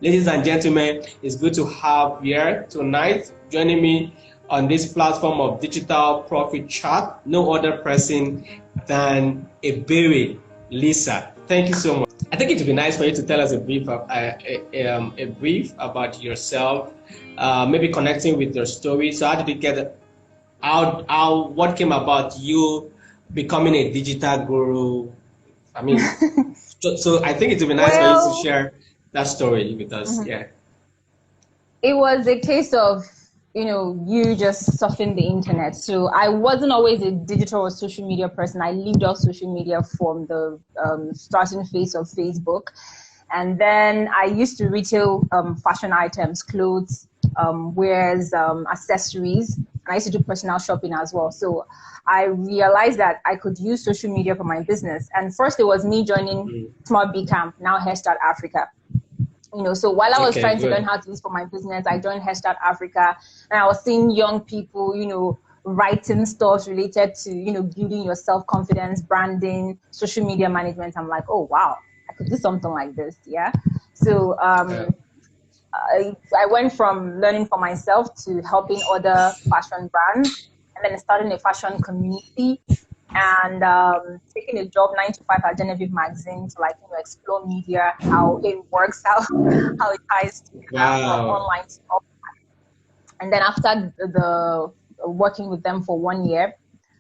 Ladies and gentlemen, it's good to have here tonight joining me on this platform of digital profit chat. No other person than Ebere Lisa. Thank you so much. I think it would be nice for you to tell us a brief about yourself, maybe connecting with your story. So how did you get what came about you becoming a digital guru? I mean, so I think it would be nice for you to share that story with us. Yeah. It was a case of, you just surfing the internet. So I wasn't always a digital or social media person. I lived off social media from the starting phase of Facebook. And then I used to retail fashion items, clothes, wares, accessories. And I used to do personal shopping as well. So I realized that I could use social media for my business. And first it was me joining Smart B Camp, now Hairstyle Africa. So while I was trying to learn how to use for my business, I joined Hairstyle Africa, and I was seeing young people, writing stuff related to, building your self-confidence, branding, social media management. I'm like, oh, wow, I could do something like this. Yeah. So I went from learning for myself to helping other fashion brands, and then starting a fashion community, and taking a job 9 to 5 at Genevieve magazine to explore media, how it works, how it ties to from online to offline. And then after the working with them for 1 year,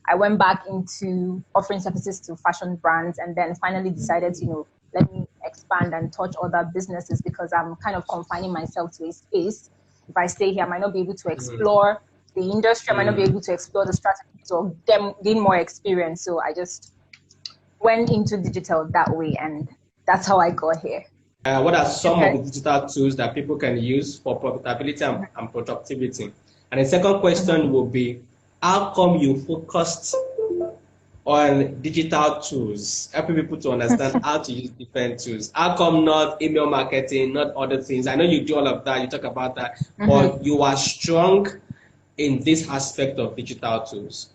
I went back into offering services to fashion brands, and then finally decided to let me expand and touch other businesses, because I'm kind of confining myself to a space. If I stay here, I might not be able to explore the industry. I might not be able to explore the strategies or gain more experience. So I just went into digital that way, and that's how I got here. What are some of the digital tools that people can use for profitability and productivity? And the second question will be, how come you focused on digital tools, helping people to understand how to use different tools? How come not email marketing, not other things? I know you do all of that, you talk about that, but you are strong in this aspect of digital tools.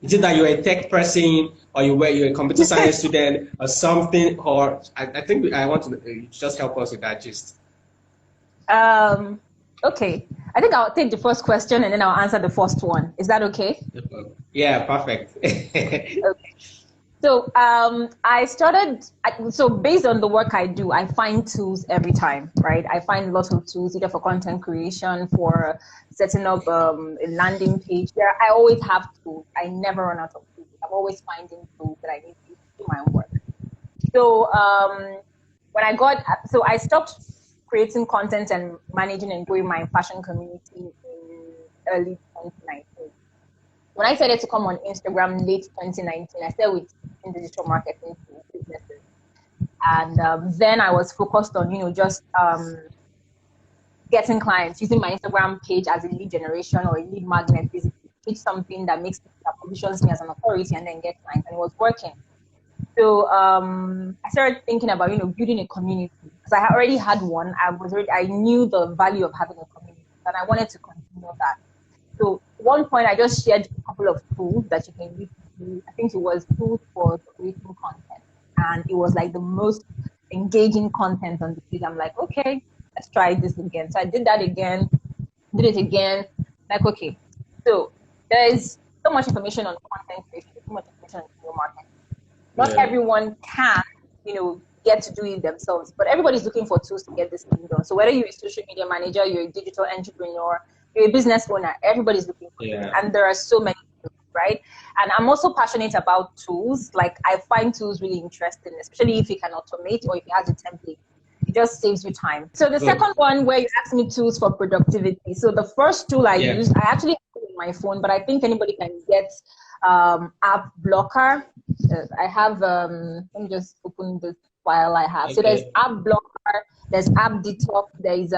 Is it that you're a tech person, or you're a computer science student or something? Or I think I want to just help us with that gist. Okay. I think I'll take the first question and then I'll answer the first one. Is that okay? Yeah, perfect. Okay. So so based on the work I do, I find tools every time, right? I find lots of tools, either for content creation, for setting up a landing page. I always have tools. I never run out of tools. I'm always finding tools that I need to do my work. So I stopped creating content and managing and growing my fashion community in early 2019. When I started to come on Instagram late 2019, I started with digital marketing businesses. And then I was focused on, just getting clients, using my Instagram page as a lead generation or a lead magnet, basically. It's something that positions me as an authority and then get clients, and it was working. So I started thinking about, building a community, because I already had one. I knew the value of having a community, and I wanted to continue that. So at one point, I just shared a couple of tools that you can use. I think it was tools for creating content, and it was like the most engaging content on the page. I'm like, okay, let's try this again. So I did that again, did it again. Like, okay, so there's so much information on content creation, so much information on digital marketing. Not everyone can, get to do it themselves, but everybody's looking for tools to get this thing done. So whether you're a social media manager, you're a digital entrepreneur, you're a business owner, everybody's looking for tools, and there are so many tools, right? And I'm also passionate about tools. Like, I find tools really interesting, especially if you can automate or if it has a template. It just saves you time. So the second one, where you asked me tools for productivity. So the first tool I used, I actually have it on my phone, but I think anybody can get app blocker. I have, let me just open the file I have. So there's app blocker, there's app detox, there is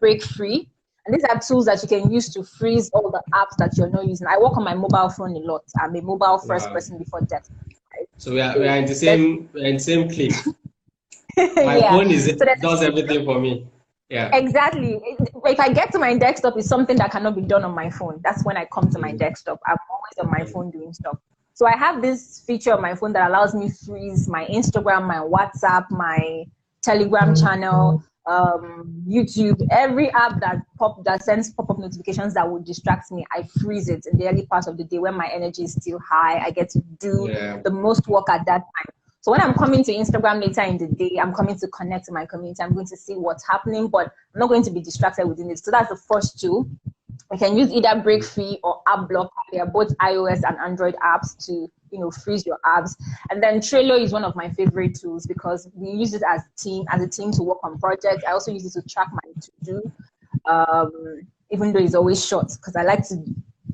break free. And these are tools that you can use to freeze all the apps that you're not using. I work on my mobile phone a lot. I'm a mobile first person before desktop. Right? So we are in the same clip. My phone does everything for me. Yeah. Exactly. If I get to my desktop, it's something that cannot be done on my phone. That's when I come to my desktop. I'm always on my phone doing stuff. So I have this feature on my phone that allows me freeze my Instagram, my WhatsApp, my Telegram channel, YouTube, every app that sends pop-up notifications that would distract me, I freeze it in the early part of the day when my energy is still high. I get to do the most work at that time. So when I'm coming to Instagram later in the day, I'm coming to connect to my community. I'm going to see what's happening, but I'm not going to be distracted within it. So that's the first tool. We can use either break free or app block. They are both iOS and Android apps to freeze your apps. And then Trello is one of my favorite tools because we use it as a team to work on projects. I also use it to track my to-do, even though it's always short because I like to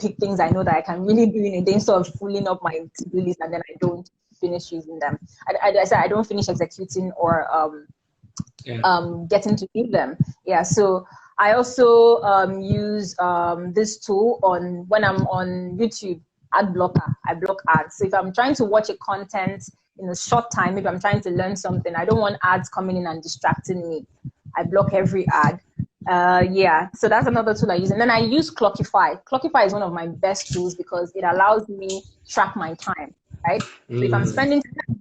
pick things I know that I can really do in a day instead of filling up my to-do list and then I don't finish using them. I said I don't finish executing or getting to use them. Yeah, so I also use this tool when I'm on YouTube, ad blocker. I block ads. So if I'm trying to watch a content in a short time, if I'm trying to learn something, I don't want ads coming in and distracting me. I block every ad. Yeah, so that's another tool I use. And then I use Clockify. Clockify is one of my best tools because it allows me track my time, right? So if I'm spending time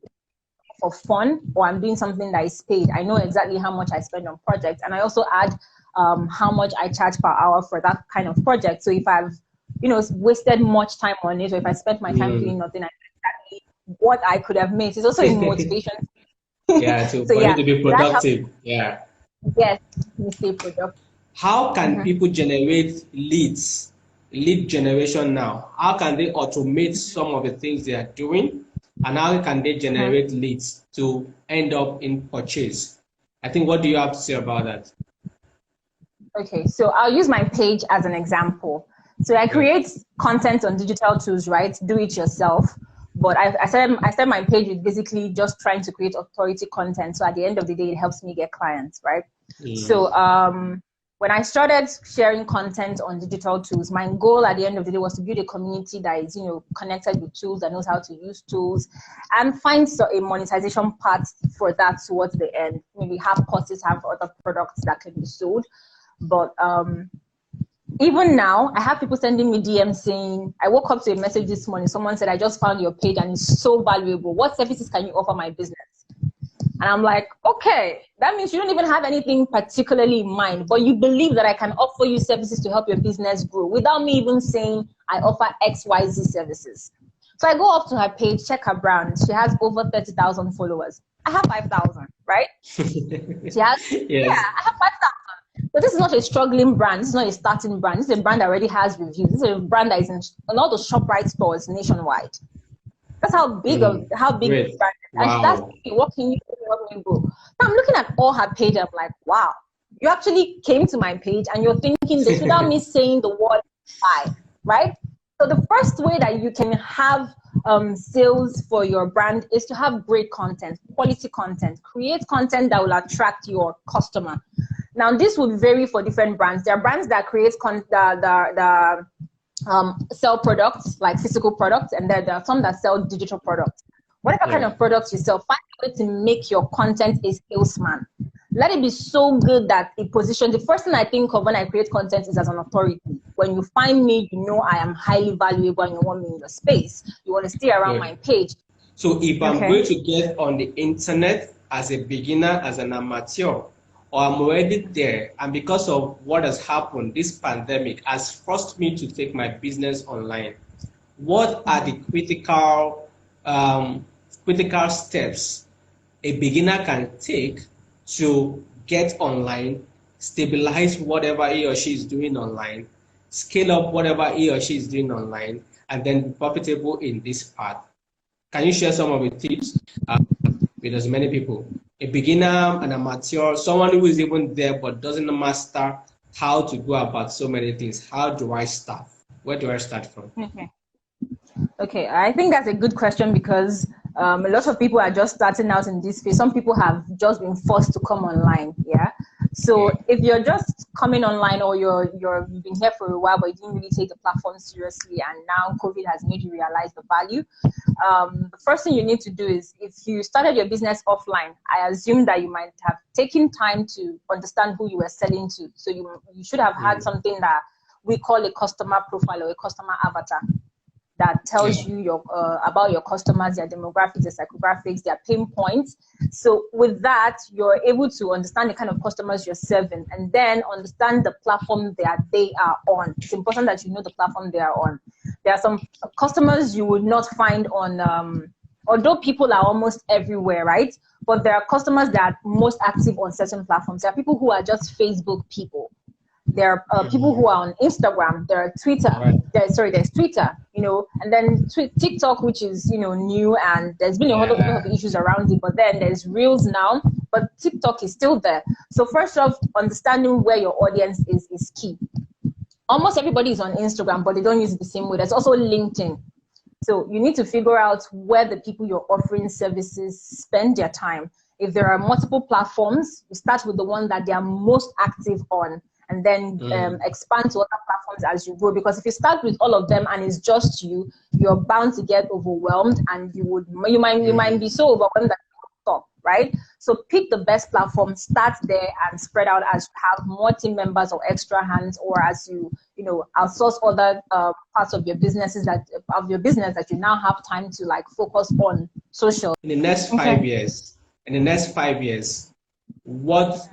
for fun or I'm doing something that is paid, I know exactly how much I spend on projects. And I also add how much I charge per hour for that kind of project. So if I've wasted much time on it, or if I spent my time doing nothing, I know exactly what I could have made. It's also a motivation. Yeah, so for you to be productive. Yeah. Yes, you stay productive. How can people generate lead generation now? How can they automate some of the things they are doing? And how can they generate leads to end up in purchase? I think, what do you have to say about that? Okay, so I'll use my page as an example. So I create content on digital tools, right? Do it yourself. But I started my page with basically just trying to create authority content. So at the end of the day, it helps me get clients, right? So when I started sharing content on digital tools, my goal at the end of the day was to build a community that is, connected with tools, that knows how to use tools, and find a monetization path for that towards the end. Maybe have courses, have other products that can be sold. But even now, I have people sending me DMs saying, I woke up to a message this morning. Someone said, I just found your page and it's so valuable. What services can you offer my business? And I'm like, okay, that means you don't even have anything particularly in mind, but you believe that I can offer you services to help your business grow without me even saying I offer XYZ services. So I go up to her page, check her brand. She has over 30,000 followers. I have 5,000, right? She has, I have 5,000. But this is not a struggling brand. This is not a starting brand. This is a brand that already has reviews. This is a brand that is in all the ShopRite stores nationwide. That's how big the brand is. And that's what can you do to help me grow? So I'm looking at all her page. I'm like, wow, you actually came to my page and you're thinking this without me saying the word buy, right? So the first way that you can have sales for your brand is to have great content, quality content. Create content that will attract your customer. Now, this would vary for different brands. There are brands that create sell products, like physical products, and there are some that sell digital products. Whatever kind of products you sell, find a way to make your content a salesman. Let it be so good that it positions. The first thing I think of when I create content is as an authority. When you find me, you know I am highly valuable and you want me in your space. You want to stay around my page. So if I'm going to get on the internet as a beginner, as an amateur, or I'm already there, and because of what has happened, this pandemic has forced me to take my business online, what are the critical steps a beginner can take to get online, stabilize whatever he or she is doing online, scale up whatever he or she is doing online, and then be profitable in this path? Can you share some of the tips with as many people? A beginner, an amateur, someone who is even there but doesn't master how to go about so many things. How do I start? Where do I start from? Okay, I think that's a good question because a lot of people are just starting out in this space. Some people have just been forced to come online. Yeah. So if you're just coming online or you've been here for a while but you didn't really take the platform seriously and now COVID has made you realize the value, the first thing you need to do is, if you started your business offline, I assume that you might have taken time to understand who you were selling to. So you should have had something that we call a customer profile or a customer avatar that tells you your about your customers, their demographics, their psychographics, their pain points. So with that, you're able to understand the kind of customers you're serving, and then understand the platform that they are on. It's important that you know the platform they are on. There are some customers you would not find on, although people are almost everywhere, right? But there are customers that are most active on certain platforms. There are people who are just Facebook people. There are people who are on Instagram. There are Twitter. Right. There's Twitter, and then TikTok, which is, new, and there's been a lot of issues around it. But then there's Reels now, but TikTok is still there. So first off, understanding where your audience is key. Almost everybody is on Instagram, but they don't use it the same way. There's also LinkedIn. So you need to figure out where the people you're offering services spend their time. If there are multiple platforms, you start with the one that they are most active on, and then expand to other platforms as you go. Because if you start with all of them and it's just you, you're bound to get overwhelmed, and you might be so overwhelmed that you stop, right? So pick the best platform, start there, and spread out as you have more team members or extra hands, or as you outsource other parts of your business that you now have time to focus on social. In the next 5 years, what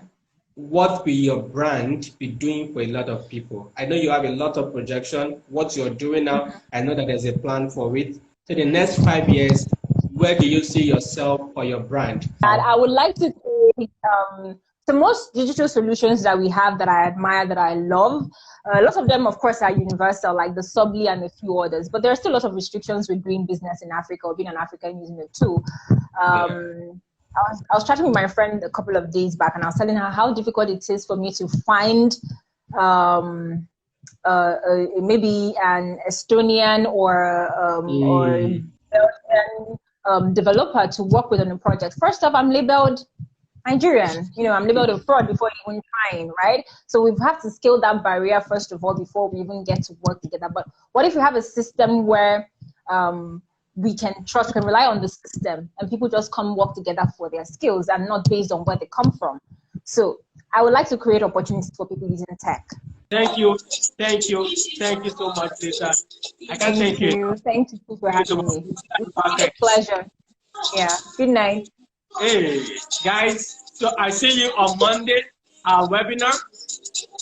will your brand be doing for a lot of people? I know you have a lot of projection. What you're doing now, I know that there's a plan for it. So the next 5 years, where do you see yourself or your brand? And I would like to say the most digital solutions that we have that I admire, that I love, lots of them, of course, are universal, like the Subly and a few others. But there are still a lot of restrictions with doing business in Africa or being an African using it too. I was chatting with my friend a couple of days back, and I was telling her how difficult it is for me to find maybe an Estonian or Belgian developer to work with on a project. First off, I'm labeled Nigerian. I'm labeled a fraud before even trying, right? So we have to scale that barrier first of all before we even get to work together. But what if you have a system where we can rely on the system, and people just come work together for their skills and not based on where they come from? So I would like to create opportunities for people using tech. Thank you so much, Lisa. I can't thank you. Thank you for having me. It's a pleasure. Yeah. Good night. Hey guys, so I see you on Monday, our webinar.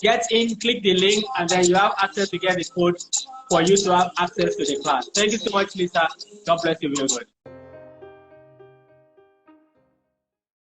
Get in, click the link, and then you have access to get the code for you to have access to the class. Thank you so much, Lisa. God bless you, everybody.